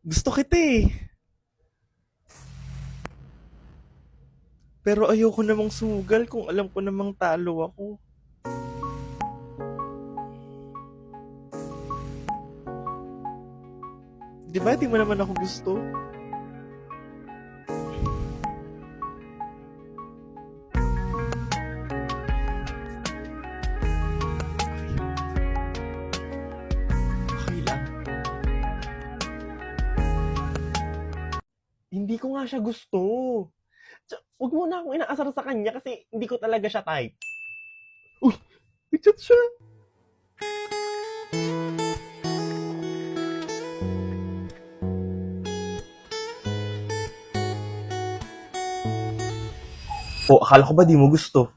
Gusto kita eh. Pero ayoko namang sumugal kung alam ko namang talo ako. Di ba di mo naman ako gusto? Okay lang. Hindi ko nga siya gusto. Huwag mo na akong inaasar sa kanya kasi hindi ko talaga siya type. Uy! Nag-chat siya! O, akala ko ba di mo gusto?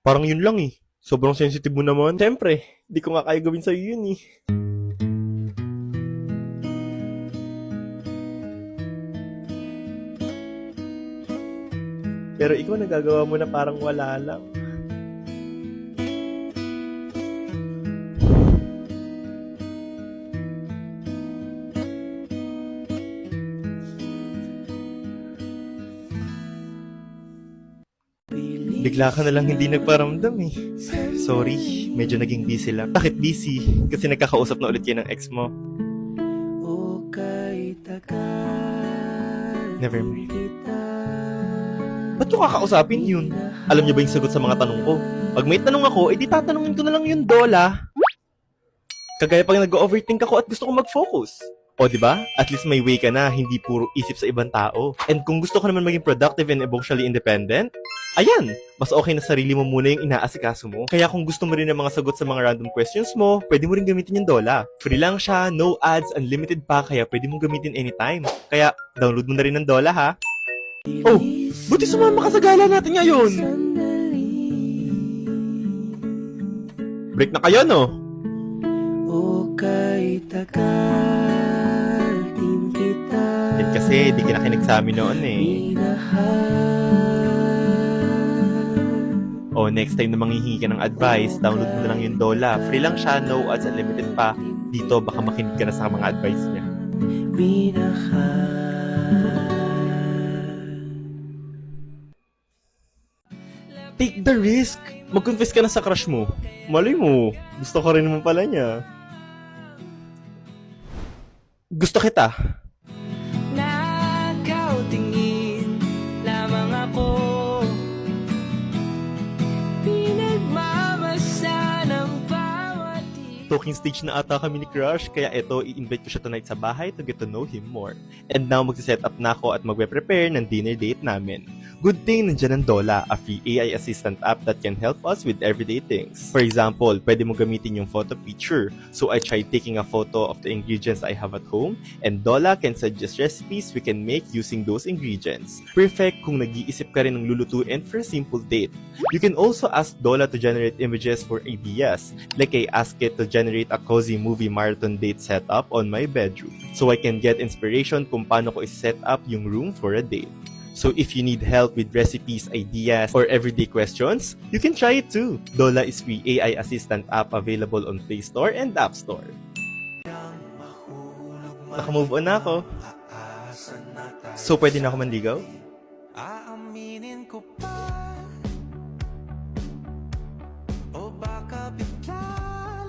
Parang yun lang eh. Sobrang sensitive mo naman. Siyempre, di ko nga kaya gawin sa'yo yun eh. Pero ikaw nagagawa mo na parang wala lang. Bigla ka na lang hindi nagparamdam eh. Sorry, medyo naging busy lang. Bakit busy? Kasi nagkakausap na ulit yan ng ex mo. Never mind. Ba't ko kakausapin yun? Alam niyo ba yung sagot sa mga tanong ko? Pag may tanong ako, edi tatanungin ko na lang yung Dola. Kagaya pag nag-overthink ako at gusto ko mag-focus. O, di ba? At least may way ka na, hindi puro isip sa ibang tao. And kung gusto ko naman maging productive and emotionally independent, ayan, mas okay na sarili mo muna yung inaasikaso mo. Kaya kung gusto mo rin ng mga sagot sa mga random questions mo, pwede mo rin gamitin yung Dola. Free lang siya, no ads, unlimited pa, kaya pwede mong gamitin anytime. Kaya, download mo na rin ng Dola, ha? Oh, buti sumama ka sa gala natin ngayon. Break na kayo, no? Yan kasi, di kinakinig sa amin noon eh. O, next time na manghihingi ka ng advice, download mo na lang yung Dola. Free lang siya, no ads, unlimited pa. Dito, baka makinig ka na sa mga advice niya. Take the risk. Mag-confess ka na sa crush mo. Malay mo, gusto ka rin naman pala niya. Gusto kita. Nagkautingin lamang ako, pinagmamasa ng bawat Talking stage na ata kami ni Crush, kaya eto, i-invite ko siya tonight sa bahay to get to know him more. And now, magsiset up na ako at magpe-prepare ng dinner date namin. Good thing nandiyan ang Dola, a free AI assistant app that can help us with everyday things. For example, pwede mo gamitin yung photo feature. So I tried taking a photo of the ingredients I have at home, and Dola can suggest recipes we can make using those ingredients. Perfect kung nag-iisip ka rin ng lulutuin for a simple date. You can also ask Dola to generate images for ideas, like I asked it to generate a cozy movie marathon date setup on my bedroom, so I can get inspiration kung paano ko i-set up yung room for a date. So if you need help with recipes, ideas, or everyday questions, you can try it too. Dola is free AI assistant app available on Play Store and App Store. Naka-move on na ako. So pwede na ako manligaw? aaminin ko pa, o baka bigla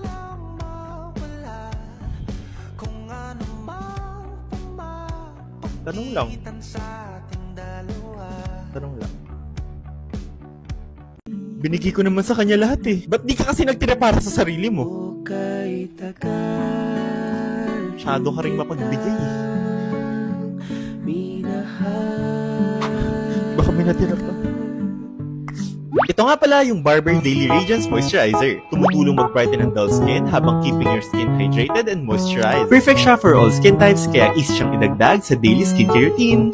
lang mawala kung ano mang Tanong lang. pumapagpagitan sa ating dalawa. Tanong lang. Binigay ko naman sa kanya lahat eh. Ba't di ka kasi nagtira para sa sarili mo? Kay tagal Masyado ka rin mapagbigay eh. Baka may natira pa. Ito nga pala yung Barber Daily Radiance Moisturizer. Tumutulong mag-brighten ang dull skin habang keeping your skin hydrated and moisturized. Perfect siya for all skin types, kaya easy siyang idagdag sa daily skincare routine.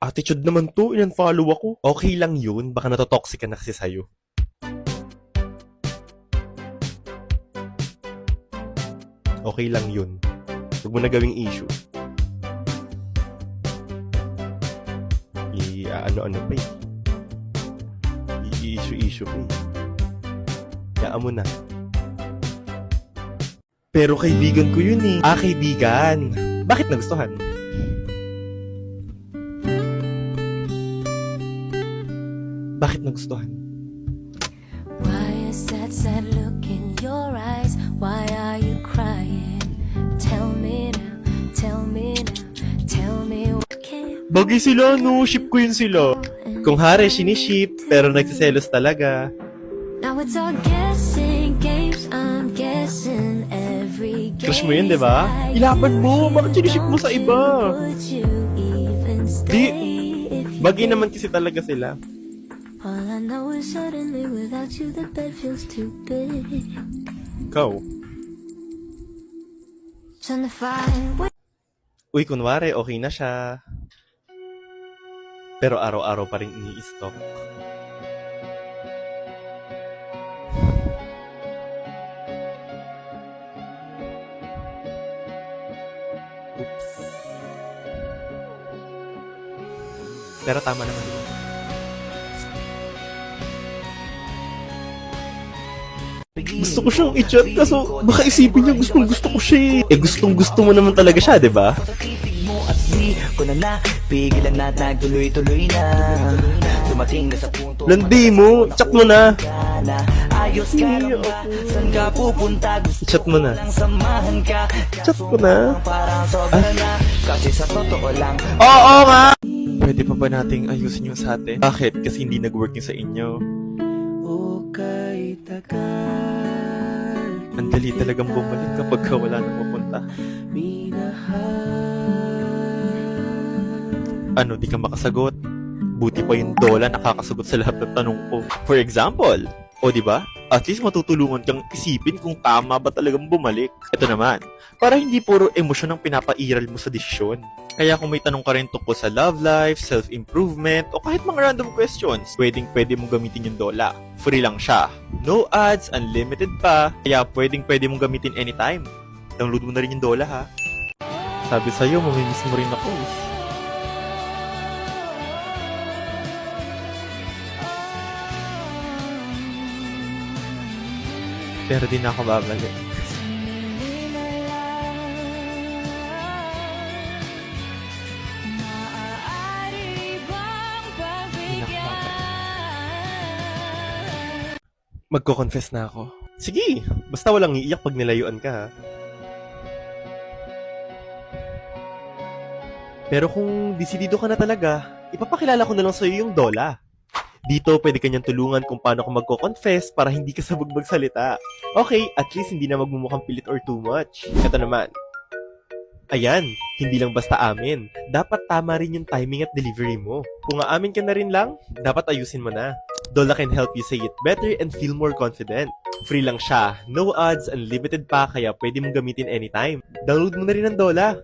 Attitude naman to, in-unfollow ako. Okay lang yun, baka natotoxic ka na kasi sa'yo. Okay lang yun. Huwag mo na gawing issue. Ano pa eh. I-issue pa eh. Kaya mo na. Pero kaibigan ko yun eh. Kaibigan. Bakit nagustuhan? Bakit nagustuhan? Why is that sad look in your eyes? Why are you crying? Tell me now, tell me now, tell me what can Bagay sila, no? Ship ko yun sila. Kung hari, siniship, pero nagsiselos talaga. Now it's all guessing games, I'm guessing every game. Crush mo yun, di ba? Ilaban mo! Bakit siniship mo sa iba? Would you even stay if you Bagay naman kasi talaga sila. All I know is suddenly without you the bed feels too big. Ikaw. Trying to find what Uy, kunwari, okay na siya. Pero araw-araw pa rin ini-stalk. Oops. Pero tama naman yun. Gusto ko siyang i-chat kaso baka isipin niya gustong-gusto ko siya eh. Gustong-gusto mo naman talaga siya, di ba? Titig mo at di ko na napigilan na nagtuloy-tuloy na dumating na sa punto Landi mo, chat mo na. na ayos ka lang ba? Saan ka pupunta? Gusto I-chat mo na. lang samahan ka Chat ko na. parang sobra na kasi sa totoo lang Oo nga! Pwede pa ba nating ayusin yung sa atin? Bakit? Kasi hindi nag-work yung sa inyo. O kay tagal Ang dali talagang bumalik kapag wala nang mapunta. Ano, di ka makasagot? Buti pa yung Dola nakakasagot sa lahat ng tanong ko. For example, o di ba? At least matutulungan kang isipin kung tama ba talagang bumalik. Ito naman, para hindi puro emosyon ang pinapairal mo sa desisyon. Kaya kung may tanong ka rin tungkol sa love life, self-improvement, o kahit mga random questions, pwede mong gamitin yung Dola. Free lang siya. No ads, unlimited pa, kaya pwede mong gamitin anytime. Download mo na rin yung Dola ha. Sabi sa'yo, mamimiss mo rin ako eh. Pero di na ako babalik. Magko-confess na ako. Sige, basta walang iiyak pag nilayuan ka ha. Pero kung desidido ka na talaga, ipapakilala ko na lang sa'yo yung Dola. Dito, pwede kanyang tulungan kung paano ka magko-confess para hindi ka sabog magsalita. Okay, at least hindi na magmumukhang pilit or too much. Ito naman. Ayan, hindi lang basta amin. Dapat tama rin yung timing at delivery mo. Kung aamin ka na rin lang, dapat ayusin mo na. Dola can help you say it better and feel more confident. Free lang siya, no ads, unlimited pa, kaya pwede mong gamitin anytime. Download mo na rin ang Dola.